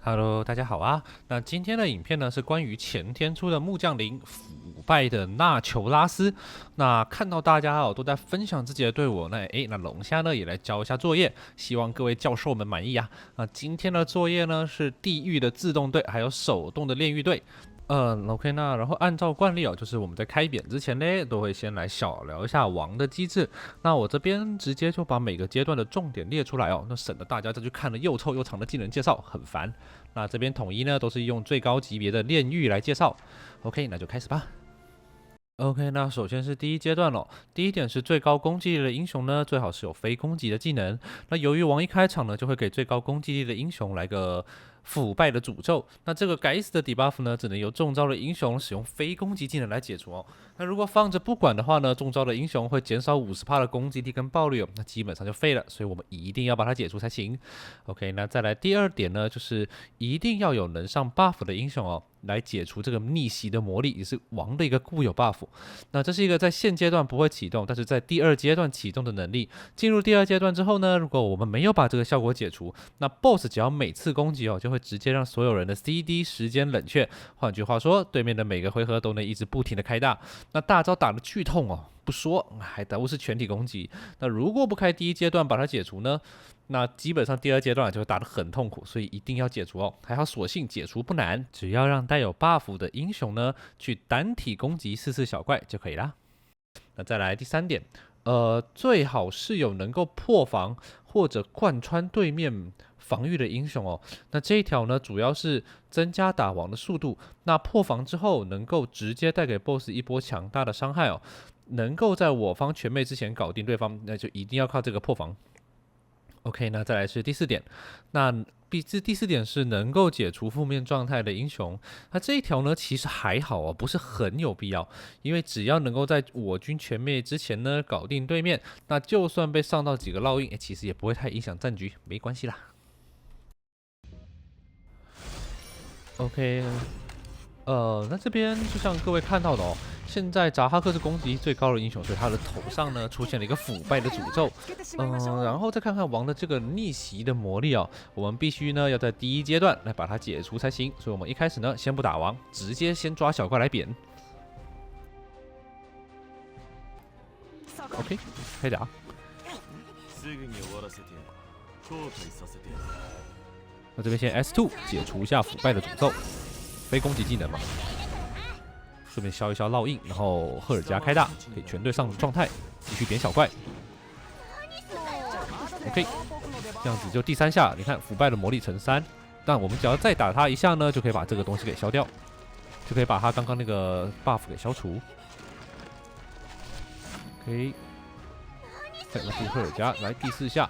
Hello，大家好啊！那今天的影片呢是关于前天出的木匠林腐败的纳球拉斯。那看到大家都在分享自己的队伍，那龙虾呢也来交一下作业，希望各位教授们满意啊。那今天的作业呢是地狱的自动队，还有手动的炼狱队。OK，那然后按照惯例就是我们在开扁之前呢，都会先来小聊一下王的机制。那我这边直接就把每个阶段的重点列出来那省得大家再去看了又臭又长的技能介绍，很烦。那这边统一呢都是用最高级别的炼狱来介绍。OK，那就开始吧。OK，那首先是第一阶段第一点是最高攻击力的英雄呢，最好是有非攻击的技能。那由于王一开场呢，就会给最高攻击力的英雄来个腐败的诅咒。那这个该死的 debuff 呢，只能由中招的英雄使用非攻击技能来解除那如果放着不管的话呢，中招的英雄会减少50%的攻击力跟爆率那基本上就废了。所以我们一定要把它解除才行。OK，那再来第二点呢，就是一定要有能上 buff 的英雄来解除这个逆袭的魔力，也是王的一个固有 buff。那这是一个在现阶段不会启动，但是在第二阶段启动的能力。进入第二阶段之后呢，如果我们没有把这个效果解除，那 BOSS 只要每次攻击就会直接让所有人的 CD 时间冷却。换句话说，对面的每个回合都能一直不停的开大，那大招打的剧痛不说，还都是全体攻击。那如果不开第一阶段把它解除呢，那基本上第二阶段就会打得很痛苦，所以一定要解除还好，所幸解除不难，只要让带有 buff 的英雄呢去单体攻击4小怪就可以啦。那再来第三点，最好是有能够破防或者贯穿对面防御的英雄那这一条呢，主要是增加打王的速度。那破防之后，能够直接带给 BOSS 一波强大的伤害能够在我方全灭之前搞定对方，那就一定要靠这个破防。OK， 那再来是第四点，那第四点是能够解除负面状态的英雄。那这一条呢，其实还好不是很有必要，因为只要能够在我军全灭之前呢搞定对面，那就算被上到几个烙印，其实也不会太影响战局，没关系啦。OK，那这边就像各位看到的现在扎哈克是攻击最高的英雄，所以他的头上呢出现了一个腐败的诅咒。然后再看看王的这个逆袭的魔力我们必须呢要在第一阶段来把它解除才行。所以我们一开始呢先不打王，直接先抓小怪来扁。OK， 可以打。那这边先 S2 解除一下腐败的诅咒，非攻击技能嘛。顺便消一消烙印，然后赫尔加开大，可以全队上状态，继续点小怪。OK， 这样子就第3下，你看腐败的魔力乘3，但我们只要再打他一下呢，就可以把这个东西给消掉，就可以把他刚刚那个 buff 给消除。OK， 再来赫尔加，来第4下。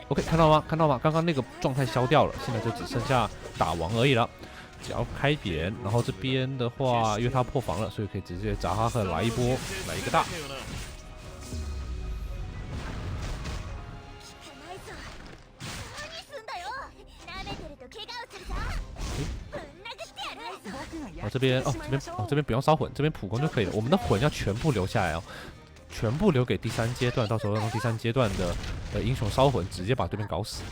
OK， 看到吗？看到吗？刚刚那个状态消掉了，现在就只剩下打王而已了。只要开扁，然后这边的话，因为他破防了，所以可以直接扎哈克来一波，来一个大。这边这边不用烧魂，这边普攻就可以了。我们的魂要全部留下来全部留给第3阶段，到时候让第3阶段的英雄烧魂，直接把对面搞死。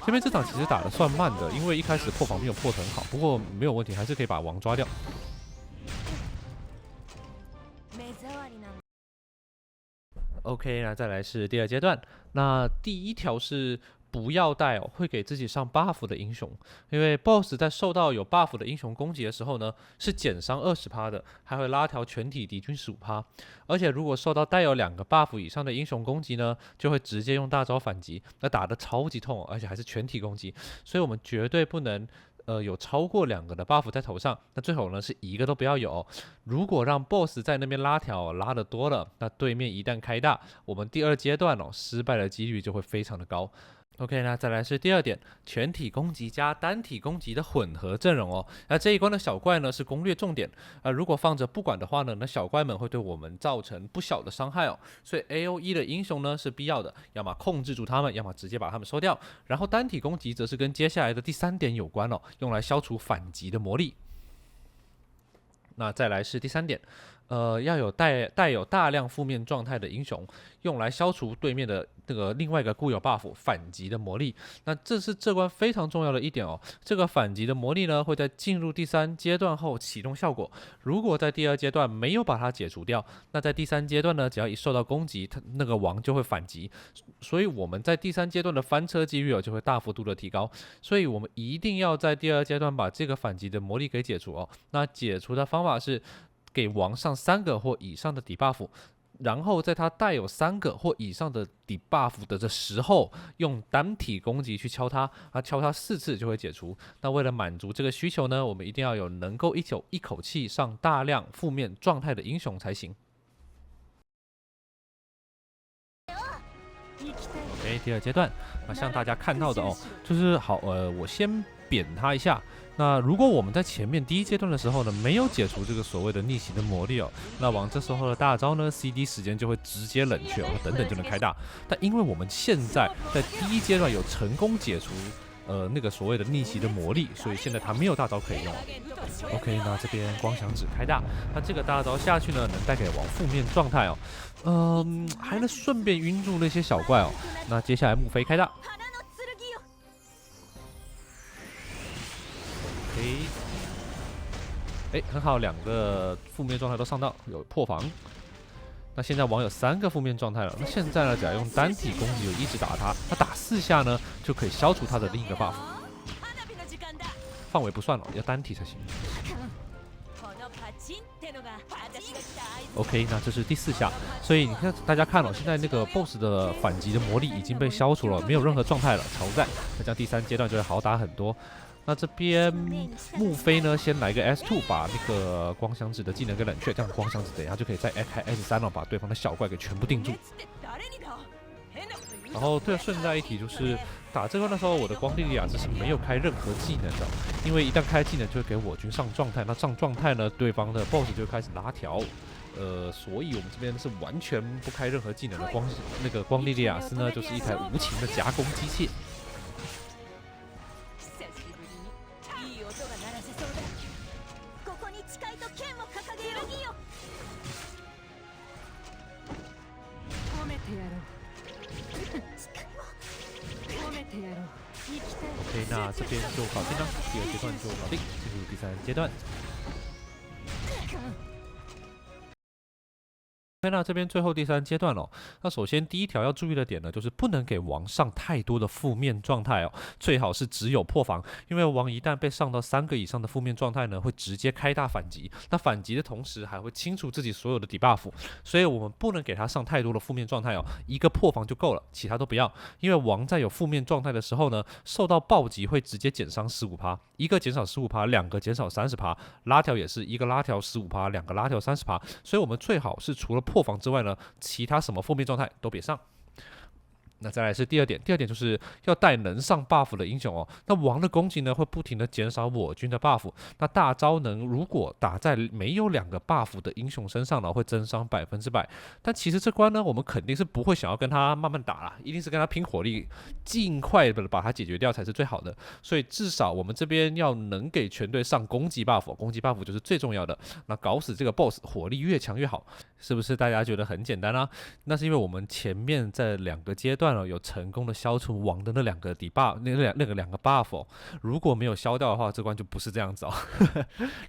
这边这场其实打得算慢的，因为一开始破防没有破得很好，不过没有问题，还是可以把王抓掉。OK， 那再来是第2阶段，那第一条是不要带会给自己上 buff 的英雄，因为 BOSS 在受到有 buff 的英雄攻击的时候呢，是减伤20%的，还会拉条全体敌军15%。而且如果受到带有2个 buff 以上的英雄攻击呢，就会直接用大招反击，那打得超级痛而且还是全体攻击，所以我们绝对不能。有超过2个的 buff 在头上，那最好呢是一个都不要有。如果让 BOSS 在那边拉条拉得多了，那对面一旦开大，我们第2阶段失败的几率就会非常的高。OK， 那再来是第2点，全体攻击加单体攻击的混合阵容那这一关的小怪呢是攻略重点如果放着不管的话呢，那小怪们会对我们造成不小的伤害所以 AOE 的英雄呢是必要的，要么控制住他们，要么直接把他们收掉。然后单体攻击则是跟接下来的第3点有关用来消除反击的魔力。那再来是第3点。要有带有大量负面状态的英雄，用来消除对面的那个另外一个固有 buff 反击的魔力。那这是这关非常重要的一点哦。这个反击的魔力呢，会在进入第3阶段后启动效果。如果在第2阶段没有把它解除掉，那在第3阶段呢，只要一受到攻击，它那个王就会反击。所以我们在第3阶段的翻车几率就会大幅度的提高。所以我们一定要在第2阶段把这个反击的魔力给解除哦。那解除的方法是给王上3个或以上的底 buff， 然后在它带有3个或以上的底 buff 的时候，用单体攻击去敲它，敲它4次就会解除。那为了满足这个需求呢，我们一定要有能够一口气上大量负面状态的英雄才行。OK， 第2阶段，像大家看到的哦，就是我先扁它一下。那如果我们在前面第1阶段的时候呢，没有解除这个所谓的逆袭的魔力哦，那往这时候的大招呢 ，CD 时间就会直接冷却哦，等等就能开大。但因为我们现在在第1阶段有成功解除那个所谓的逆袭的魔力，所以现在它没有大招可以用。OK， 那这边光响指开大，那这个大招下去呢，能带给王负面状态哦，还能顺便晕住那些小怪哦。那接下来木飞开大。很好，2个负面状态都上到，有破防。那现在王有3个负面状态了，那现在呢，只要用单体攻击就一直打他打4下呢，就可以消除他的另一个 buff。范围不算了，要单体才行。OK， 那这是第4下，所以你看大家看现在那个 BOSS 的反击的魔力已经被消除了，没有任何状态了，超赞。那这样第3阶段就会好打很多。那这边木飞呢，先来个 S2， 把那个光响指的技能给冷却，这样光响指等一下就可以再开 S3了，把对方的小怪给全部定住。然后顺带一提，就是打这关的时候，我的光莉莉娅是没有开任何技能的，因为一旦开技能就会给我军上状态，那上状态呢，对方的 BOSS 就会开始拉条。所以我们这边是完全不开任何技能的，光莉莉娅丝呢，就是一台无情的夹攻机器。OK， 那这边就搞定了，第2阶段就搞定，进入第3阶段。那这边最后第3阶段了，那首先第1条要注意的点呢，就是不能给王上太多的负面状态哦，最好是只有破防，因为王一旦被上到3个以上的负面状态呢，会直接开大反击，那反击的同时还会清除自己所有的底 buff， 所以我们不能给他上太多的负面状态哦，一个破防就够了，其他都不要，因为王在有负面状态的时候呢，受到暴击会直接减伤 15%， 一个减少 15%， 2个减少 30%， 拉条也是一个拉条 15%， 2个拉条 30%， 所以我们最好是除了破防之外呢，其他什么负面状态都别上。那再来是第2点，第2点就是要带能上 buff 的英雄哦。那王的攻击呢，会不停的减少我军的 buff。那大招能如果打在没有2个 buff 的英雄身上呢，会增伤100%。但其实这关呢，我们肯定是不会想要跟他慢慢打啦，一定是跟他拼火力，尽快的把他解决掉才是最好的。所以至少我们这边要能给全队上攻击 buff， 攻击 buff 就是最重要的。那搞死这个 boss， 火力越强越好，是不是大家觉得很简单啊？那是因为我们前面在2个阶段有成功的消除王的那2个底 buff， 那个2个 buff 哦，如果没有消掉的话，这关就不是这样子哦。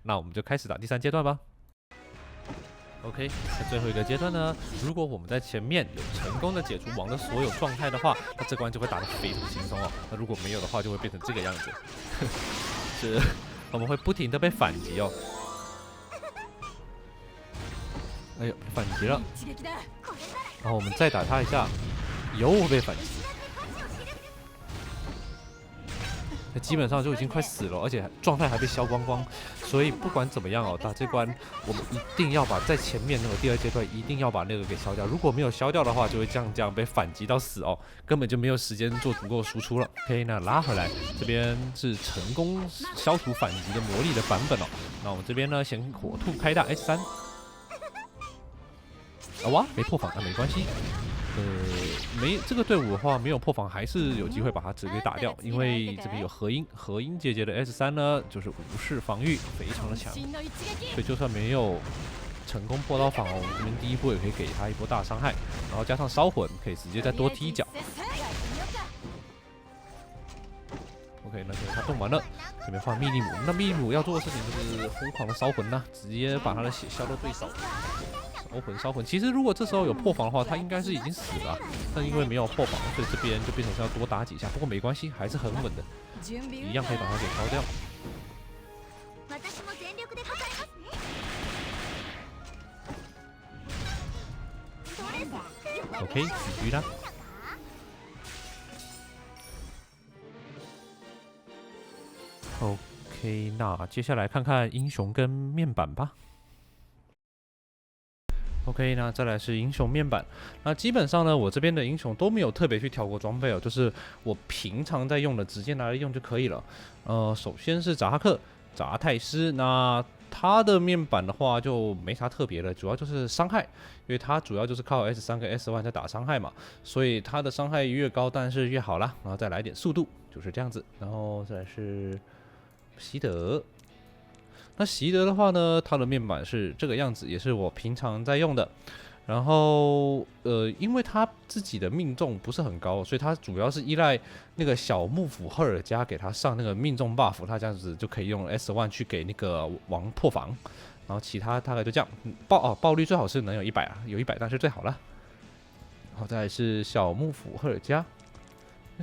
那我们就开始打第3阶段吧。OK， 那最后一个阶段呢，如果我们在前面有成功的解除王的所有状态的话，那这关就会打得非常轻松哦。那如果没有的话，就会变成这个样子，是我们会不停的被反击哦。哎呦，反击了，然后我们再打他一下。又被反击，基本上就已经快死了，而且状态还被消光光。所以不管怎么样哦，打这关我们一定要把在前面那个第2阶段一定要把那个给消掉。如果没有消掉的话，就会这样被反击到死哦，根本就没有时间做足够输出了。OK， 那拉回来，这边是成功消除反击的魔力的版本哦。那我们这边呢，先火兔开大 S3，哇，没破防，那没关系。没这个队伍的话，没有破防还是有机会把它直接打掉，因为这边有和音姐姐的 S3呢，就是无视防御，非常的强，所以就算没有成功破到防哦。我们这边第一波也可以给他一波大伤害，然后加上烧魂，可以直接再多踢一脚。OK， 那现在他动完了，这边换密利姆。那密利姆要做的事情就是疯狂的烧魂呐，直接把他的血消到最少。烧魂。其实如果这时候有破防的话，他应该是已经死了，但因为没有破防，所以这边就变成是要多打几下。不过没关系，还是很稳的，一样可以把他给烧掉。OK， GG 啦。OK， 那接下来看看英雄跟面板吧。OK， 那再来是英雄面板。那基本上呢，我这边的英雄都没有特别去调过装备哦，就是我平常在用的，直接拿来用就可以了。首先是扎哈克、扎泰斯，那他的面板的话就没啥特别的，主要就是伤害，因为他主要就是靠 S3跟 S1在打伤害嘛，所以他的伤害越高，但是越好啦。然后再来点速度，就是这样子。然后再来是习德。那习德的话呢，它的面板是这个样子，也是我平常在用的。然后因为它自己的命中不是很高，所以它主要是依赖那个小幕府赫尔加给它上那个命中 buff， 它这样子就可以用 S1 去给那个王破防。然后其他大概就这样，爆率最好是能有100啊，有100但是最好了。然后再来是小幕府赫尔加。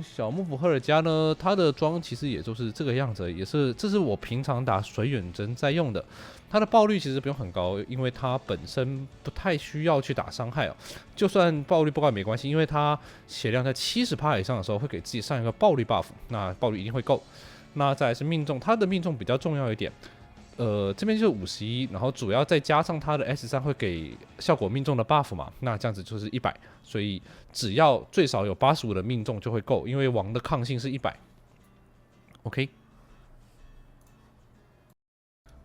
小幕府赫尔加呢，它的装其实也就是这个样子，这是我平常打水远征在用的。它的爆率其实不用很高，因为它本身不太需要去打伤害哦。就算爆率不高也没关系，因为它血量在70%以上的时候会给自己上一个爆率 buff， 那爆率一定会够。那再来是命中，它的命中比较重要一点。这边就是51，然后主要再加上它的 S3会给效果命中的 buff 嘛，那这样子就是100，所以只要最少有85的命中就会够，因为王的抗性是100。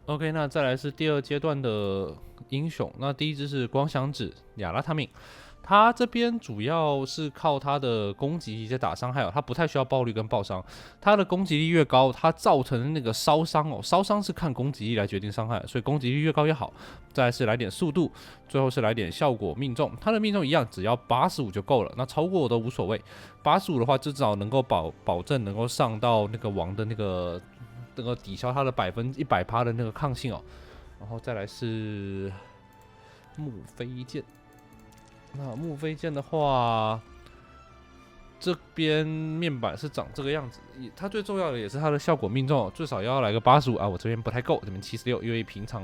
OK， 那再来是第二阶段的英雄，那第一只是光响指亚拉塔敏。他这边主要是靠他的攻击力在打伤害哦，他不太需要爆率跟爆伤。他的攻击力越高，他造成的那个烧伤哦，烧伤是看攻击力来决定伤害，所以攻击力越高越好。再来是来点速度，最后是来点效果命中。他的命中一样，只要85就够了，那超过我都无所谓。85的话，至少能够保证能够上到那个王的那个抵消他的100%的那个抗性哦。然后再来是木飞剑。那木飞剑的话，这边面板是长这个样子。它最重要的也是它的效果命中，最少要来个85啊！我这边不太够，这边76，因为平常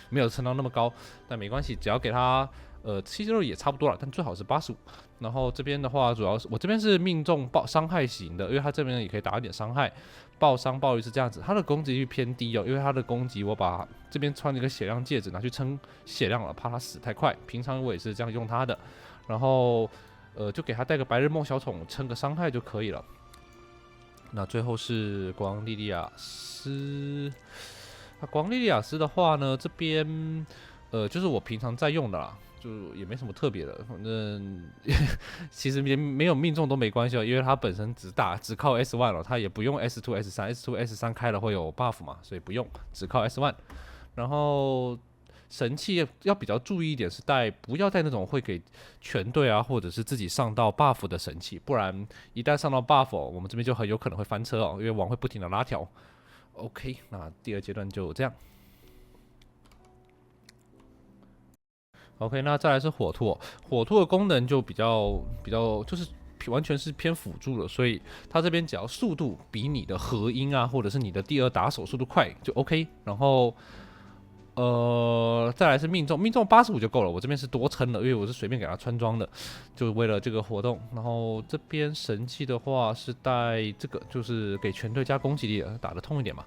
没有撑到那么高，但没关系，只要给它76也差不多了，但最好是85。然后这边的话，主要是我这边是命中伤害型的，因为它这边也可以打一点伤害，爆率是这样子。它的攻击力偏低哦，因为它的攻击我把这边穿了一个血量戒指拿去撑血量了，怕它死太快。平常我也是这样用它的，然后就给它带个白日梦小宠撑个伤害就可以了。那最后是光莉莉亚斯，光莉莉亚斯的话呢，这边就是我平常在用的啦。就也没什么特别的，反正其实没有命中都没关系哦，因为它本身只靠 S1 了，它也不用 S2、S3 开了会有 buff 嘛，所以不用，只靠 S1。然后神器要比较注意一点，是不要带那种会给全队啊或者是自己上到 buff 的神器，不然一旦上到 buff，我们这边就很有可能会翻车哦，因为王会不停的拉条。OK， 那第二阶段就这样。OK， 那再来是火兔，火兔的功能就比较就是完全是偏辅助了，所以它这边只要速度比你的合音啊，或者是你的第二打手速度快就 OK。然后再来是命中85就够了，我这边是多撑了，因为我是随便给它穿装的，就为了这个活动。然后这边神器的话是带这个，就是给全队加攻击力，打得痛一点嘛。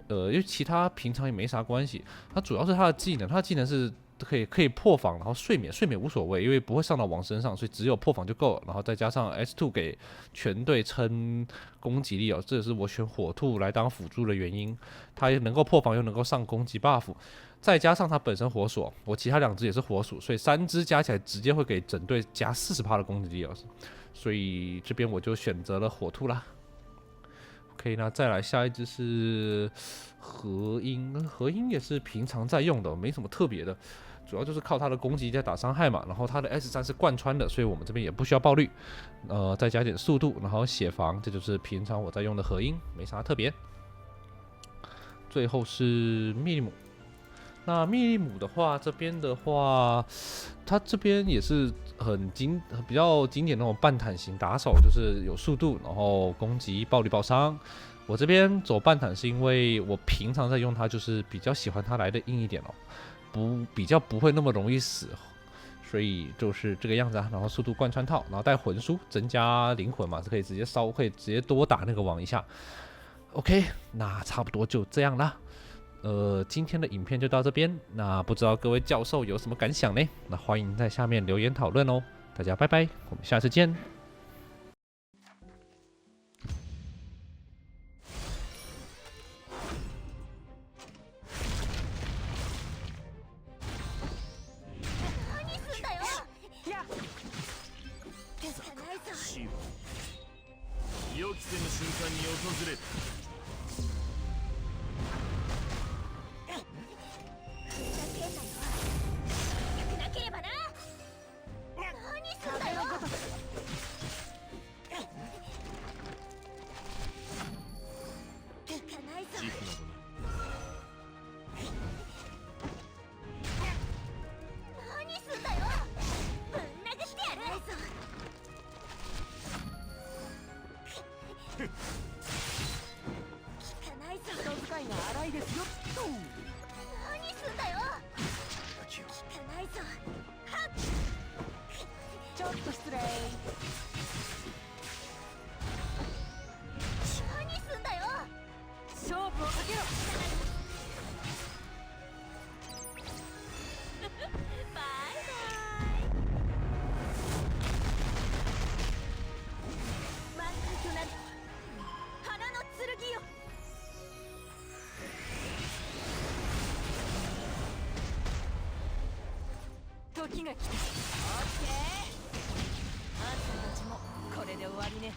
因为其他平常也没啥关系，它主要是它的技能，它的技能是可以破防，然后睡眠无所谓，因为不会上到王身上，所以只有破防就够了。然后再加上 S2 给全队撑攻击力哦，这也是我选火兔来当辅助的原因。它能够破防又能够上攻击 buff， 再加上它本身火属，我其他2只也是火属，所以3只加起来直接会给整队加40%的攻击力哦。所以这边我就选择了火兔啦。OK，那再来下一只是和音，和音也是平常在用的，没什么特别的，主要就是靠它的攻击在打伤害嘛。然后它的 S3是贯穿的，所以我们这边也不需要爆绿，再加点速度，然后血防，这就是平常我在用的和音，没啥特别。最后是密利姆。那密利姆的话，这边的话，它这边也是比较经典那种半坦型打手，就是有速度，然后攻击、暴力、爆伤。我这边走半坦是因为我平常在用它，就是比较喜欢它来的硬一点哦，比较不会那么容易死，所以就是这个样子啊。然后速度贯穿套，然后带魂书，增加灵魂嘛，是可以直接烧，可以直接多打那个网一下。OK， 那差不多就这样啦。今天的影片就到这边。那不知道各位教授有什么感想呢？那欢迎在下面留言讨论哦。大家拜拜，我们下次见。予期せぬ瞬間に訪れる。なければな。何すんだよ。行かないぞ。何すんだよ。ぶん殴ってやる。効かないぞ。人使いが荒いですよ。何すんだよ。効かないぞ。はっ。ちょっと失礼。何すんだよ。勝負をかけろ。バイバイ。満開となる花の剣よ。時が来た。オッケー。あんたたちもこれで終わりね。